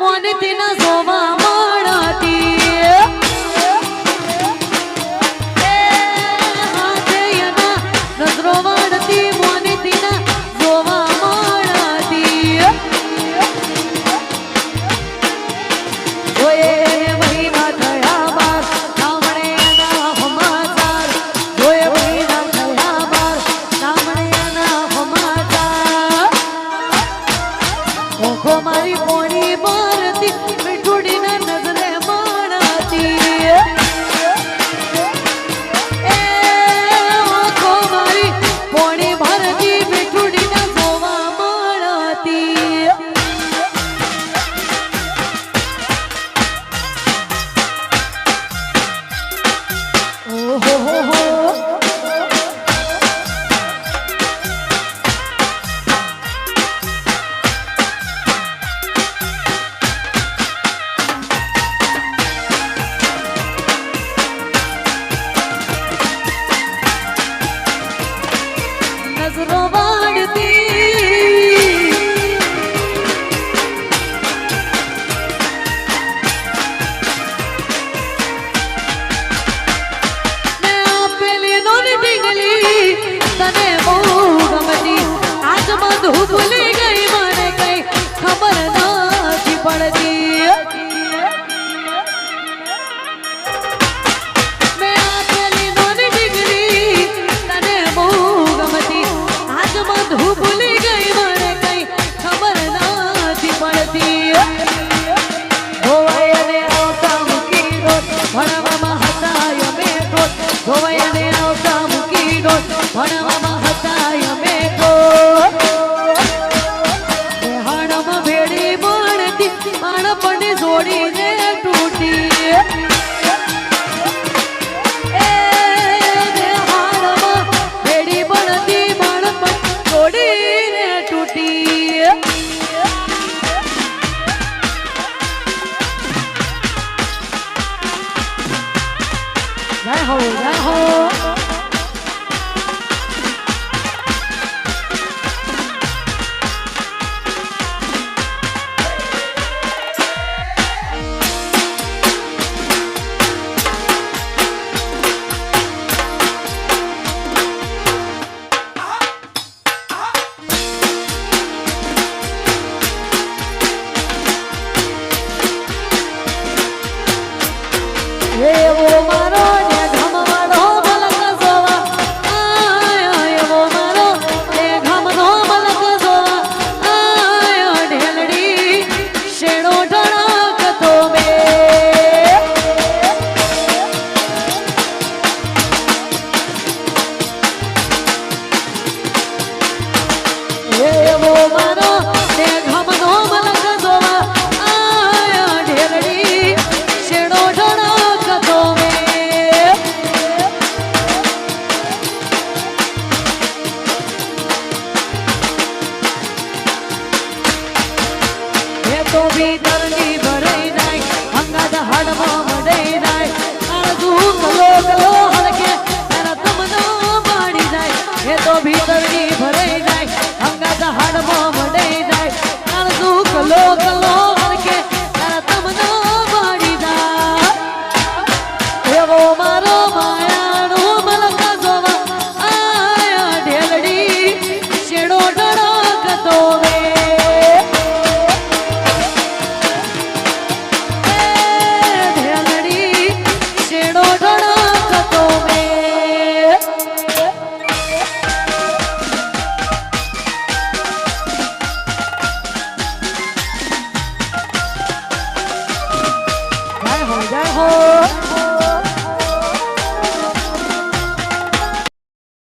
મોનથી ન જોવા મળતી હાથે એના નજરો વાળતી મોનથી ન જોવા મળતી ઓએ મહિના થયા બાર સાંભળે એના સમાચાર ઓએ મહિના થયા બાર સાંભળે એના સમાચાર ઓખો મારી પોણી મારતી મીઠુડીના નજરે માણતી એ ઓખો મારી પોણી મારતી મીઠુડીના જોવા માણતી ઓહો હો હો નજરો વાળતી ને આપેલી નોની ઢીંગલી તને બહુ ગમતી આજ બધું ભૂલી ગઈ મને કઈ ખબર નથી પડતી મેં આપેલી નોની ઢીંગલી તને બહુ ગમતી આજ બધું ભૂલી ગઈ મને કઈ ખબર નથી પડતી ધોવાઈ અને આવતા મૂકી દોત ભણવામાં હતા અમે દોત ધોવાઈ અને આવતા મૂકી દોત ભણવામાં હતા અમે દોત હાણમાં ભેડી મળતી બાળપણની જોડીને તૂટી એ હાણમાં ભેડી મળતી બાળપણ જોડીને તૂટી જય હો જય હો એવો મારો ને ઘમવાળો મલક જોવા આયો એવો મારો ને ઘમનો મલક જોવા આયો ઢેલડી શેણો ઢળકતો બે એવો મારો ને ઘમનો મલક જોવા આયો ઢેલડી શેણો ઢળકતો બે એ તો ભીતરની ભરાઈ જાય અંગાત હાડમાં મડાઈ જાય આળજુ કલો કલો હલકે તારા તમનો માડી જાય એ તો ભીતરની ભરાઈ જાય અંગાત હાડમાં મડાઈ જાય આળજુ કલો કલો હલકે તારા તમનો માડી જાય એવો મારો માયાનો મલક જોવા આયા ઢેલડી શેડો ઢળકતો વે ઢેલડી શેડો ઢળકતો વે જય હો જય હો